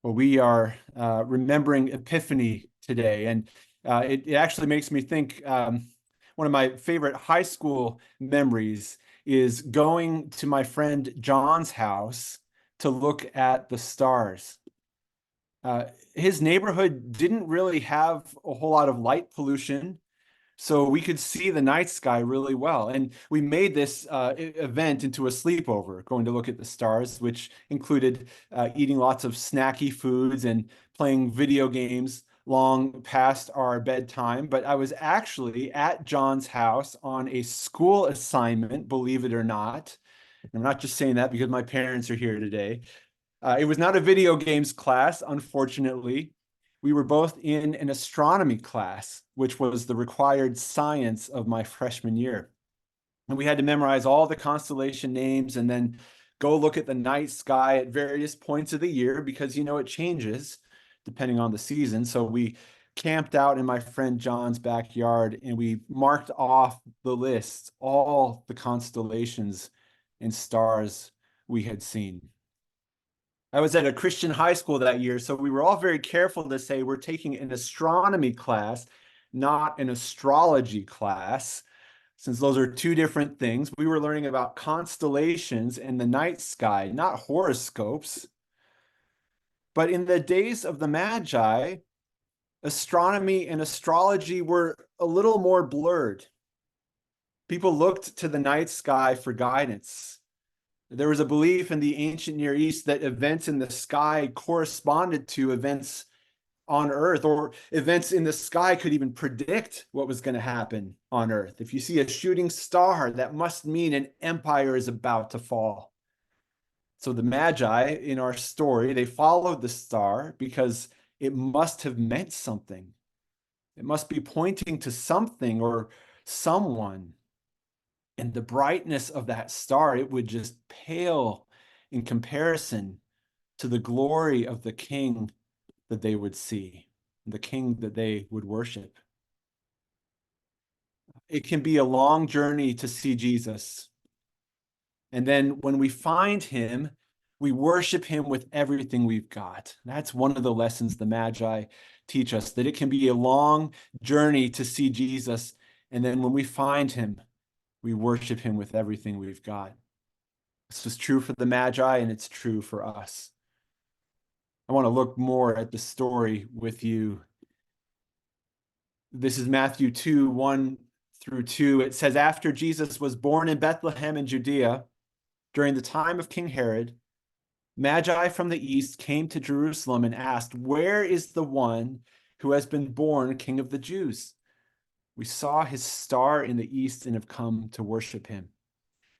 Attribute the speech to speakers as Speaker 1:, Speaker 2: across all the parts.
Speaker 1: Well, we are remembering Epiphany today, and it actually makes me think one of my favorite high school memories is going to my friend John's house to look at the stars. His neighborhood didn't really have a whole lot of light pollution, so we could see the night sky really well. And we made this event into a sleepover, going to look at the stars, which included eating lots of snacky foods and playing video games long past our bedtime. But I was actually at John's house on a school assignment, believe it or not. I'm not just saying that because my parents are here today. It was not a video games class, unfortunately. We were both in an astronomy class, which was the required science of my freshman year. And we had to memorize all the constellation names and then go look at the night sky at various points of the year because, it changes depending on the season. So we camped out in my friend John's backyard and we marked off the list, all the constellations and stars we had seen. I was at a Christian high school that year, so we were all very careful to say we're taking an astronomy class, not an astrology class, since those are two different things. We were learning about constellations and the night sky, not horoscopes. But in the days of the Magi, astronomy and astrology were a little more blurred. People looked to the night sky for guidance. There was a belief in the ancient Near East that events in the sky corresponded to events on Earth, or events in the sky could even predict what was going to happen on Earth. If you see a shooting star, that must mean an empire is about to fall. So the Magi in our story, they followed the star because it must have meant something. It must be pointing to something or someone. And the brightness of that star, it would just pale in comparison to the glory of the king that they would see, the king that they would worship. It can be a long journey to see Jesus. And then when we find him, we worship him with everything we've got. That's one of the lessons the Magi teach us, that it can be a long journey to see Jesus. And then when we find him, we worship him with everything we've got. This is true for the Magi, and it's true for us. I want to look more at the story with you. This is Matthew 2, 1 through 2. It says, after Jesus was born in Bethlehem in Judea, during the time of King Herod, Magi from the east came to Jerusalem and asked, where is the one who has been born King of the Jews? We saw his star in the east and have come to worship him.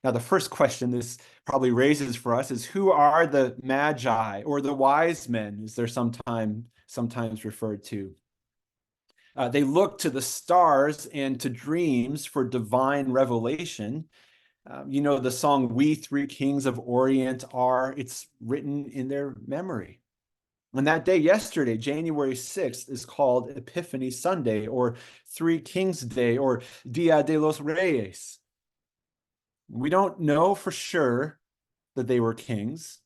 Speaker 1: Now, the first question this probably raises for us is, who are the Magi, or the wise men, as they're sometimes referred to? They look to the stars and to dreams for divine revelation. The song "We Three Kings of Orient Are," it's written in their memory. And that day yesterday, January 6th, is called Epiphany Sunday, or Three Kings Day, or Dia de los Reyes. We don't know for sure that they were kings.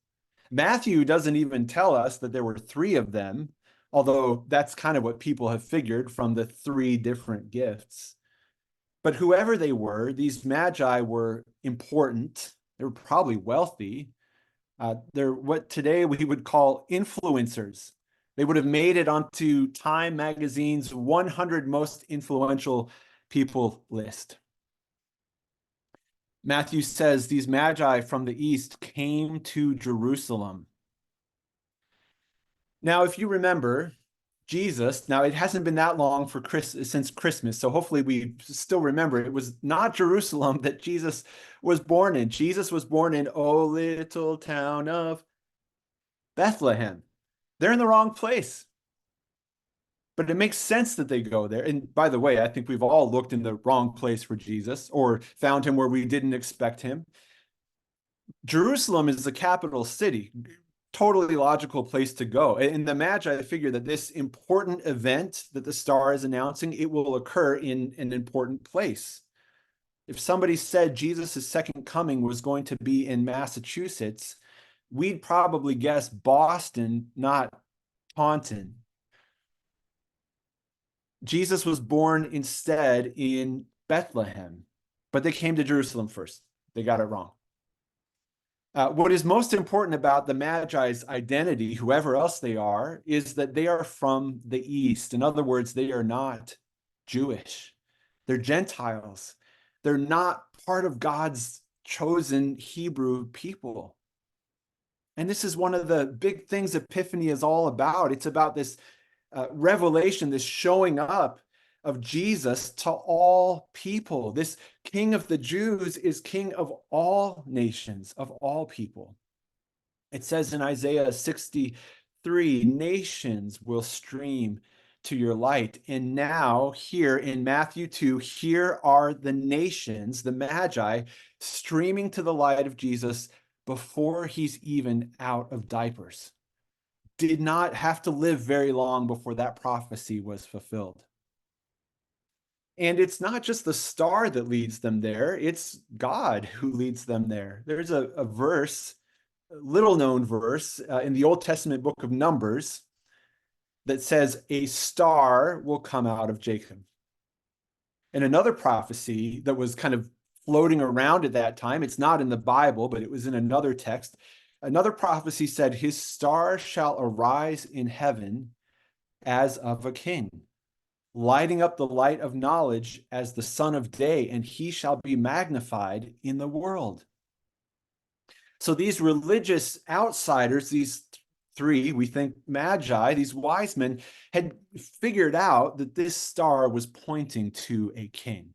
Speaker 1: Matthew doesn't even tell us that there were three of them, although that's kind of what people have figured from the three different gifts. But whoever they were, these magi were important. They were probably wealthy. They're what today we would call influencers. They would have made it onto Time magazine's 100 most influential people list. Matthew says these magi from the east came to Jerusalem. Now, if you remember, Jesus, now it hasn't been that long since Christmas, so hopefully we still remember it was not Jerusalem that Jesus was born in. Jesus was born in, oh, little town of Bethlehem. They're in the wrong place. But it makes sense that they go there. And by the way, I think we've all looked in the wrong place for Jesus or found him where we didn't expect him. Jerusalem is the capital city, totally logical place to go. And the Magi figure that this important event that the star is announcing, it will occur in an important place. If somebody said Jesus' second coming was going to be in Massachusetts, we'd probably guess Boston, not Taunton. Jesus was born instead in Bethlehem, but they came to Jerusalem first. They got it wrong. What is most important about the Magi's identity, whoever else they are, is that they are from the East. In other words, they are not Jewish. They're Gentiles. They're not part of God's chosen Hebrew people. And this is one of the big things Epiphany is all about. It's about this revelation, this showing up of Jesus to all people. This King of the Jews is King of all nations, of all people. It says in Isaiah 63, nations will stream to your light. And now, here in Matthew 2, here are the nations, the Magi, streaming to the light of Jesus before he's even out of diapers. Did not have to live very long before that prophecy was fulfilled. And it's not just the star that leads them there, it's God who leads them there. There's a verse, a little known verse in the Old Testament book of Numbers that says, a star will come out of Jacob. And another prophecy that was kind of floating around at that time, it's not in the Bible, but it was in another text. Another prophecy said, his star shall arise in heaven as of a king, lighting up the light of knowledge as the son of day, and he shall be magnified in the world. So these religious outsiders, these three, we think Magi, these wise men, had figured out that this star was pointing to a king.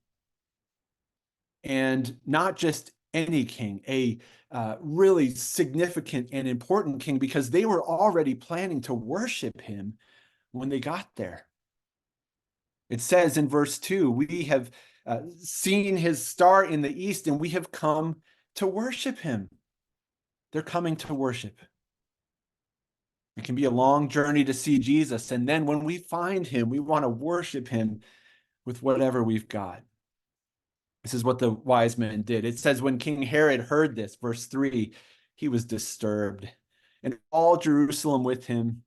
Speaker 1: And not just any king, a really significant and important king, because they were already planning to worship him when they got there. It says in verse 2, we have seen his star in the east and we have come to worship him. They're coming to worship. It can be a long journey to see Jesus. And then when we find him, we want to worship him with whatever we've got. This is what the wise men did. It says when King Herod heard this, verse 3, he was disturbed, and all Jerusalem with him.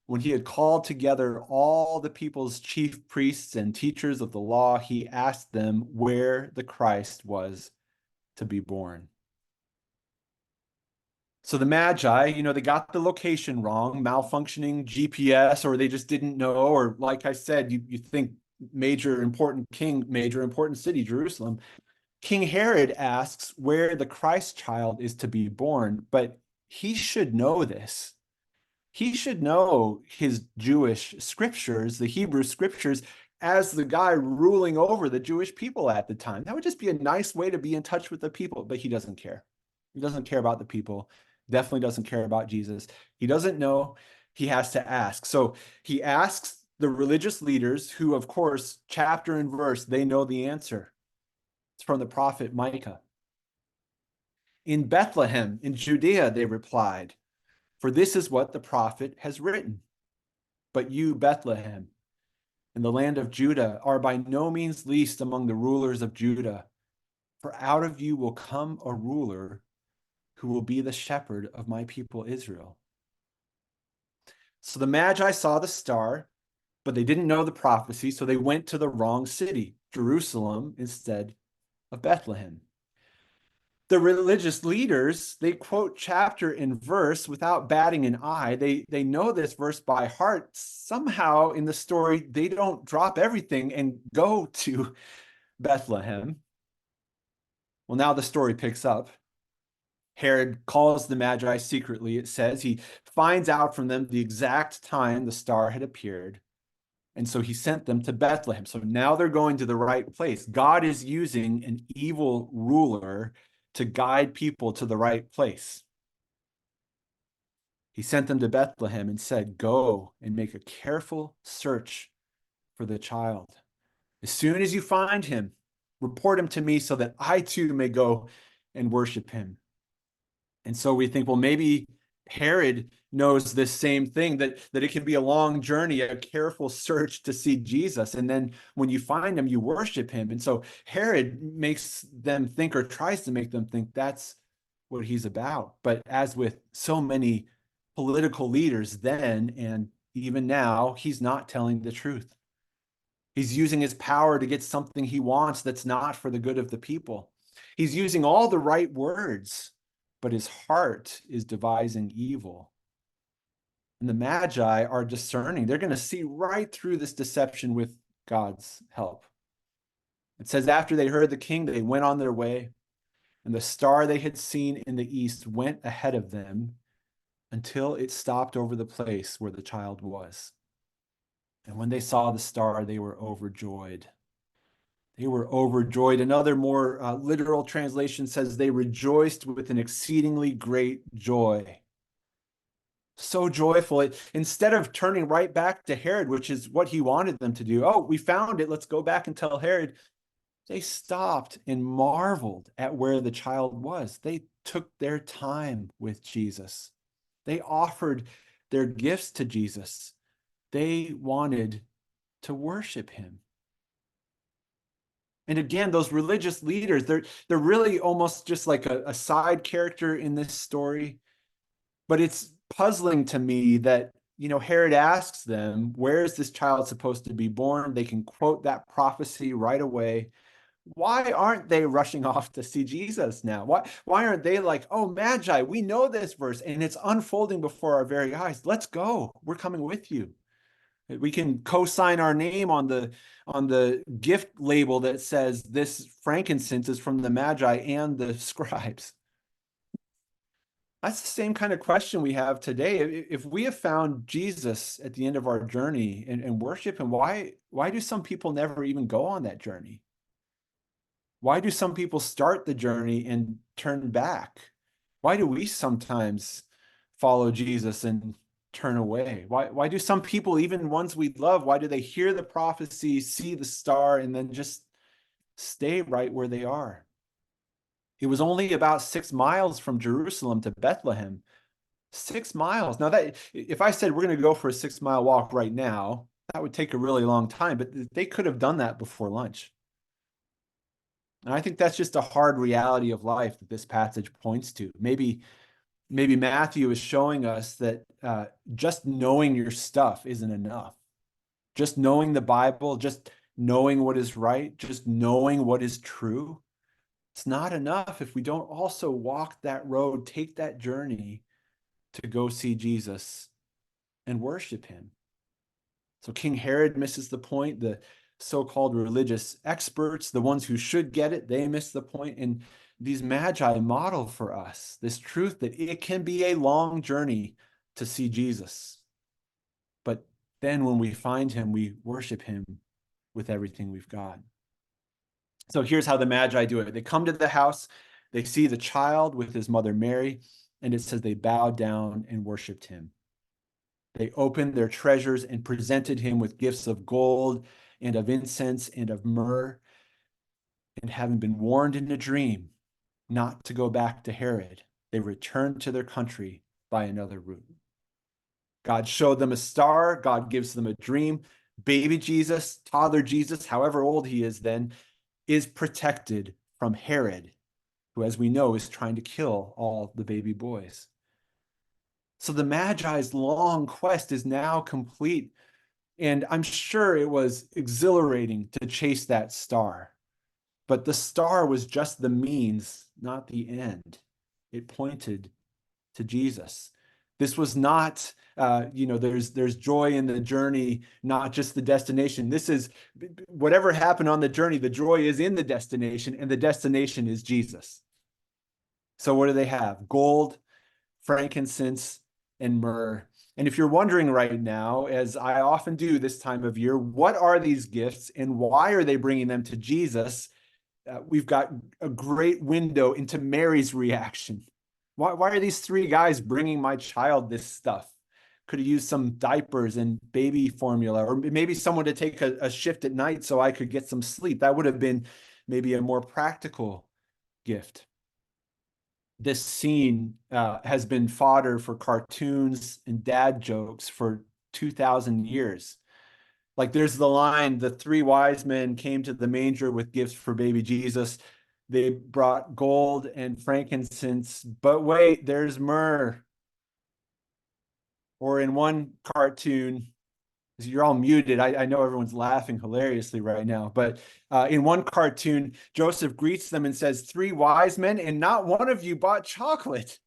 Speaker 1: When he had called together all the people's chief priests and teachers of the law, he asked them where the Christ was to be born. So the Magi, they got the location wrong, malfunctioning GPS, or they just didn't know, or like I said, you think major important king, major important city, Jerusalem. King Herod asks where the Christ child is to be born, but he should know this. He should know his Jewish scriptures, the Hebrew scriptures, as the guy ruling over the Jewish people at the time. That would just be a nice way to be in touch with the people, but he doesn't care. He doesn't care about the people, definitely doesn't care about Jesus. He doesn't know, he has to ask. So he asks the religious leaders who, of course, chapter and verse, they know the answer. It's from the prophet Micah. In Bethlehem, in Judea, they replied, for this is what the prophet has written. But you, Bethlehem, in the land of Judah, are by no means least among the rulers of Judah, for out of you will come a ruler who will be the shepherd of my people Israel. So the Magi saw the star, but they didn't know the prophecy, so they went to the wrong city, Jerusalem, instead of Bethlehem. The religious leaders, they quote chapter and verse without batting an eye. They know this verse by heart. Somehow in the story, they don't drop everything and go to Bethlehem. Well, now the story picks up. Herod calls the Magi secretly, it says. He finds out from them the exact time the star had appeared. And so he sent them to Bethlehem. So now they're going to the right place. God is using an evil ruler to guide people to the right place. He sent them to Bethlehem and said, go and make a careful search for the child. As soon as you find him, report him to me so that I too may go and worship him. And so we think, well, maybe Herod knows this same thing, that it can be a long journey, a careful search to see Jesus. And then when you find him, you worship him. And so Herod makes them think, or tries to make them think, that's what he's about. But as with so many political leaders then, and even now, he's not telling the truth. He's using his power to get something he wants that's not for the good of the people. He's using all the right words, but his heart is devising evil. And the Magi are discerning. They're going to see right through this deception with God's help. It says, after they heard the king, they went on their way, and the star they had seen in the east went ahead of them until it stopped over the place where the child was. And when they saw the star, they were overjoyed. They were overjoyed. Another more literal translation says they rejoiced with an exceedingly great joy. So joyful. Instead of turning right back to Herod, which is what he wanted them to do. Oh, we found it. Let's go back and tell Herod. They stopped and marveled at where the child was. They took their time with Jesus. They offered their gifts to Jesus. They wanted to worship him. And again, those religious leaders, they're really almost just like a side character in this story. But it's puzzling to me that, Herod asks them, where is this child supposed to be born? They can quote that prophecy right away. Why aren't they rushing off to see Jesus now? Why aren't they like, oh, Magi, we know this verse and it's unfolding before our very eyes. Let's go. We're coming with you. We can co-sign our name on the gift label that says this frankincense is from the Magi and the scribes. That's the same kind of question we have today. If we have found Jesus at the end of our journey and worship him, why do some people never even go on that journey? Why do some people start the journey and turn back? Why do we sometimes follow Jesus and turn away? Why do some people, even ones we love, why do they hear the prophecy, see the star, and then just stay right where they are? It was only about 6 miles from Jerusalem to Bethlehem. 6 miles. Now, that if I said we're going to go for a 6-mile walk right now, that would take a really long time, but they could have done that before lunch. And I think that's just a hard reality of life that this passage points to. Maybe Matthew is showing us that just knowing your stuff isn't enough. Just knowing the Bible, just knowing what is right, just knowing what is true, it's not enough if we don't also walk that road, take that journey to go see Jesus and worship him. So King Herod misses the point. The so-called religious experts, the ones who should get it, they miss the point. And these Magi model for us this truth that it can be a long journey to see Jesus. But then when we find him, we worship him with everything we've got. So here's how the Magi do it. They come to the house, they see the child with his mother Mary, and it says they bowed down and worshiped him. They opened their treasures and presented him with gifts of gold and of incense and of myrrh. And having been warned in a dream not to go back to Herod, they returned to their country by another route. God showed them a star. God gives them a dream. Baby Jesus, toddler Jesus, however old he is then, is protected from Herod, who, as we know, is trying to kill all the baby boys. So the Magi's long quest is now complete. And I'm sure it was exhilarating to chase that star. But the star was just the means, not the end. It pointed to Jesus. This was not, there's joy in the journey, not just the destination. This is whatever happened on the journey, the joy is in the destination, and the destination is Jesus. So what do they have? Gold, frankincense, and myrrh. And if you're wondering right now, as I often do this time of year, what are these gifts and why are they bringing them to Jesus? We've got a great window into Mary's reaction. Why are these three guys bringing my child this stuff? Could have used some diapers and baby formula, or maybe someone to take a shift at night so I could get some sleep. That would have been maybe a more practical gift. This scene has been fodder for cartoons and dad jokes for 2,000 years. Like there's the line, the three wise men came to the manger with gifts for baby Jesus. They brought gold and frankincense, but wait, there's myrrh. Or in one cartoon, you're all muted. I know everyone's laughing hilariously right now, but in one cartoon, Joseph greets them and says, "Three wise men, and not one of you bought chocolate."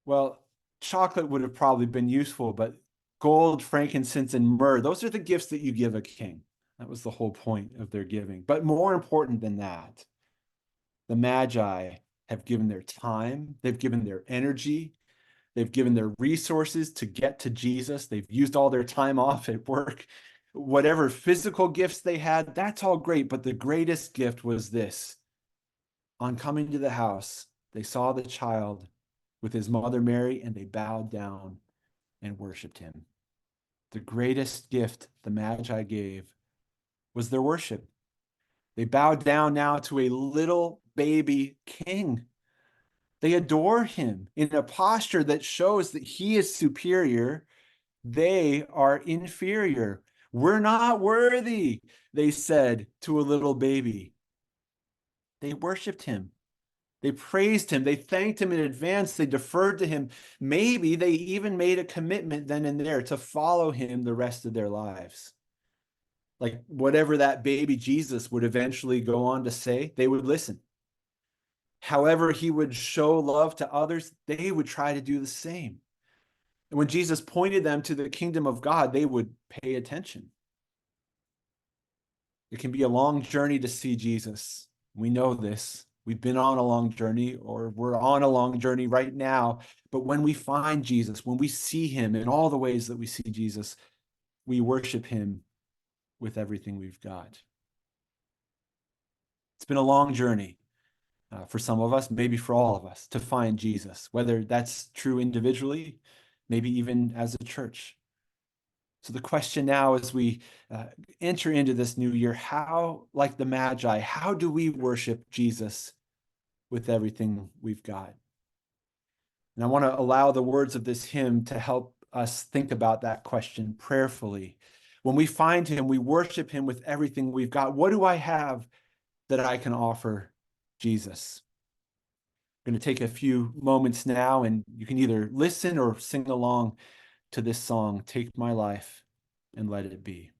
Speaker 1: Well, chocolate would have probably been useful, but gold, frankincense, and myrrh, those are the gifts that you give a king. That was the whole point of their giving. But more important than that, the Magi have given their time, they've given their energy, they've given their resources to get to Jesus. They've used all their time off at work. Whatever physical gifts they had, that's all great. But the greatest gift was this. On coming to the house, they saw the child with his mother Mary, and they bowed down and worshiped him. The greatest gift the Magi gave was their worship. They bowed down now to a little baby king. They adore him in a posture that shows that he is superior. They are inferior. We're not worthy, they said to a little baby. They worshiped him. They praised him. They thanked him in advance. They deferred to him. Maybe they even made a commitment then and there to follow him the rest of their lives. Like whatever that baby Jesus would eventually go on to say, they would listen. However he would show love to others, they would try to do the same. And when Jesus pointed them to the kingdom of God, they would pay attention. It can be a long journey to see Jesus. We know this. We've been on a long journey, or we're on a long journey right now. But when we find Jesus, when we see him in all the ways that we see Jesus, we worship him with everything we've got. It's been a long journey for some of us, maybe for all of us, to find Jesus, whether that's true individually, maybe even as a church. So the question now as we enter into this new year, how, like the Magi, how do we worship Jesus with everything we've got? And I want to allow the words of this hymn to help us think about that question prayerfully. When we find him, we worship him with everything we've got. What do I have that I can offer Jesus? I'm going to take a few moments now, and you can either listen or sing along to this song, "Take My Life and Let It Be."